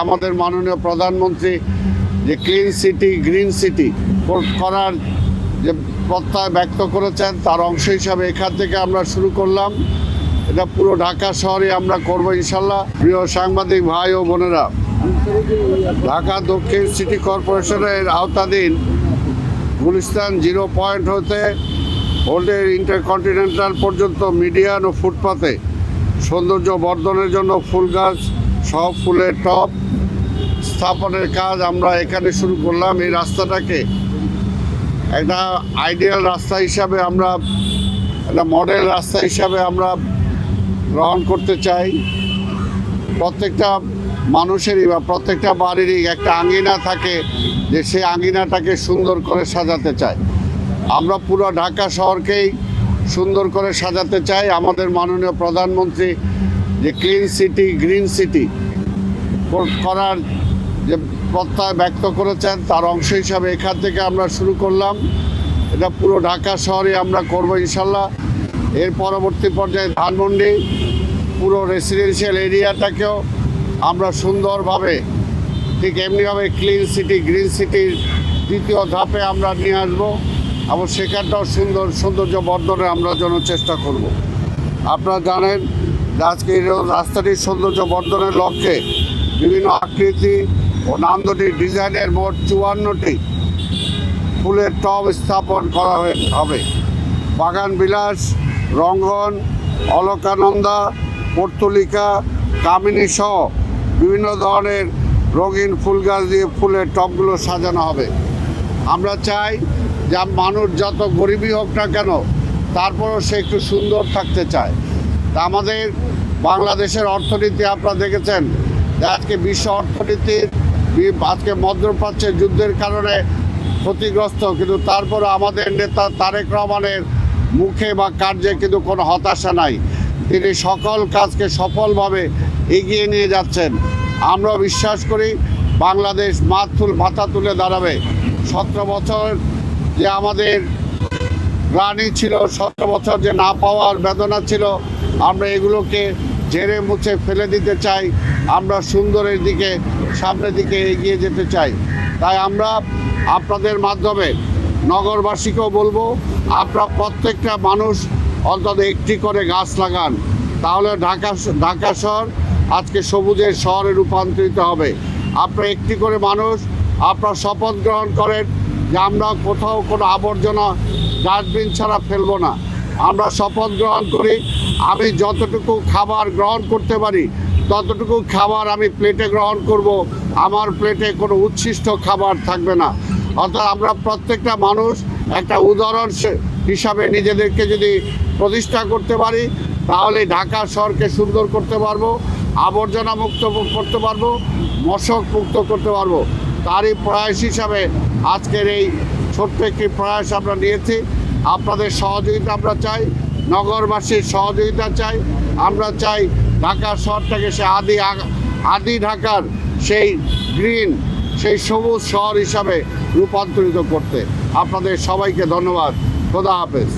আমাদের মাননীয় প্রধানমন্ত্রী যে ক্লিন সিটি গ্রিন সিটি করার যে প্রত্যয় ব্যক্ত করেছেন তার অংশ হিসাবে এখান থেকে আমরা শুরু করলাম। এটা পুরো ঢাকা শহরে আমরা করব ইনশাল্লাহ। প্রিয় সাংবাদিক ভাই ও বোনেরা, ঢাকা দক্ষিণ সিটি কর্পোরেশনের আওতাধীন গুলিস্তান 0 পয়েন্ট হতে ওল্ডের ইন্টারকন্টিনেন্টাল পর্যন্ত মিডিয়ান ও ফুটপাতে সৌন্দর্য বর্ধনের জন্য ফুল গাছ সহ ফুলের টব স্থাপনের কাজ আমরা এখানে শুরু করলাম। এই রাস্তাটাকে একটা আইডিয়াল রাস্তা হিসাবে আমরা একটা মডেল রাস্তা হিসাবে আমরা গ্রহণ করতে চাই। প্রত্যেকটা মানুষেরই বা প্রত্যেকটা বাড়িরই একটা আঙ্গিনা থাকে, যে সেই আঙ্গিনাটাকে সুন্দর করে সাজাতে চায়। আমরা পুরো ঢাকা শহরকেই সুন্দর করে সাজাতে চাই। আমাদের মাননীয় প্রধানমন্ত্রী যে ক্লিন সিটি গ্রিন সিটি করার যে প্রত্যয় ব্যক্ত করেছেন তার অংশ হিসাবে এখান থেকে আমরা শুরু করলাম। এটা পুরো ঢাকা শহরে আমরা করব ইনশাল্লাহ। এর পরবর্তী পর্যায়ে ধানমন্ডি পুরো রেসিডেন্সিয়াল এরিয়াটাকেও আমরা সুন্দরভাবে ঠিক এমনিভাবে ক্লিন সিটি গ্রিন সিটির দ্বিতীয় ধাপে আমরা নিয়ে আসবো এবং সেখানটাও সৌন্দর্য বর্ধনে আমরা জন্য চেষ্টা করব। আপনারা জানেন যে আজকে এই রাস্তাটির সৌন্দর্য বর্ধনের লক্ষ্যে বিভিন্ন আকৃতি ও নান্দনিক ডিজাইনের মোট 54টি ফুলের টব স্থাপন করা হবে। বাগান বিলাস, রঙ্গন, অলকানন্দা, পর্তুলিকা, কামিনী সহ বিভিন্ন ধরনের রঙিন ফুল গাছ দিয়ে ফুলের টবগুলো সাজানো হবে। আমরা চাই যে মানুষ যত গরিবই হোক না কেন তারপরেও সে একটু সুন্দর থাকতে চায়। তা আমাদের বাংলাদেশের অর্থনীতি আপনারা দেখেছেন যে আজকে বিশ্ব অর্থনীতির আজকে মধ্যপ্রাচ্যের যুদ্ধের কারণে ক্ষতিগ্রস্ত, কিন্তু তারপরে আমাদের নেতা তারেক রহমানের মুখে বা কার্যে কিন্তু কোনো হতাশা নাই। তিনি সকল কাজকে সফলভাবে এগিয়ে নিয়ে যাচ্ছেন। আমরা বিশ্বাস করি বাংলাদেশ মাথা তুলে দাঁড়াবে। 17 বছর যে আমাদের গ্লানি ছিল, 17 বছর যে না পাওয়ার বেদনা ছিল, আমরা এগুলোকে ঝেড়ে মুছে ফেলে দিতে চাই। আমরা সুন্দরের দিকে সামনের দিকে এগিয়ে যেতে চাই। তাই আমরা আপনাদের মাধ্যমে নগরবাসীকেও বলবো, আপনারা প্রত্যেকটা মানুষ অন্তত একটি করে গাছ লাগান, তাহলে ঢাকা শহর আজকে সবুজের শহরে রূপান্তরিত হবে। আপনারা একটি করে মানুষ আপনারা শপথ গ্রহণ করেন যে আমরা কোথাও কোনো আবর্জনা ডাস্টবিন ছাড়া ফেলবো না। আমরা শপথ গ্রহণ করি আমি যতটুকু খাবার গ্রহণ করতে পারি ততটুকু খাবার আমি প্লেটে গ্রহণ করব, আমার প্লেটে কোনো উচ্ছিষ্ট খাবার থাকবে না। অর্থাৎ আমরা প্রত্যেকটা মানুষ একটা উদাহরণ হিসাবে নিজেদেরকে যদি প্রতিষ্ঠা করতে পারি তাহলে ঢাকা শহরকে সুন্দর করতে পারবো, আবর্জনা মুক্ত করতে পারবো, মশক মুক্ত করতে পারবো। তারই প্রয়াস হিসাবে আজকের এই ছোট্ট একটি প্রয়াস আমরা নিয়েছি। আপনাদের সহযোগিতা আমরা চাই, নগরবাসীর সহযোগিতা চাই। আমরা চাই ঢাকা শহরটাকে সে আদি ঢাকার সেই গ্রিন সেই সবুজ শহর হিসাবে রূপান্তরিত করতে। আপনাদের সবাইকে ধন্যবাদ। খোদা হাফেজ।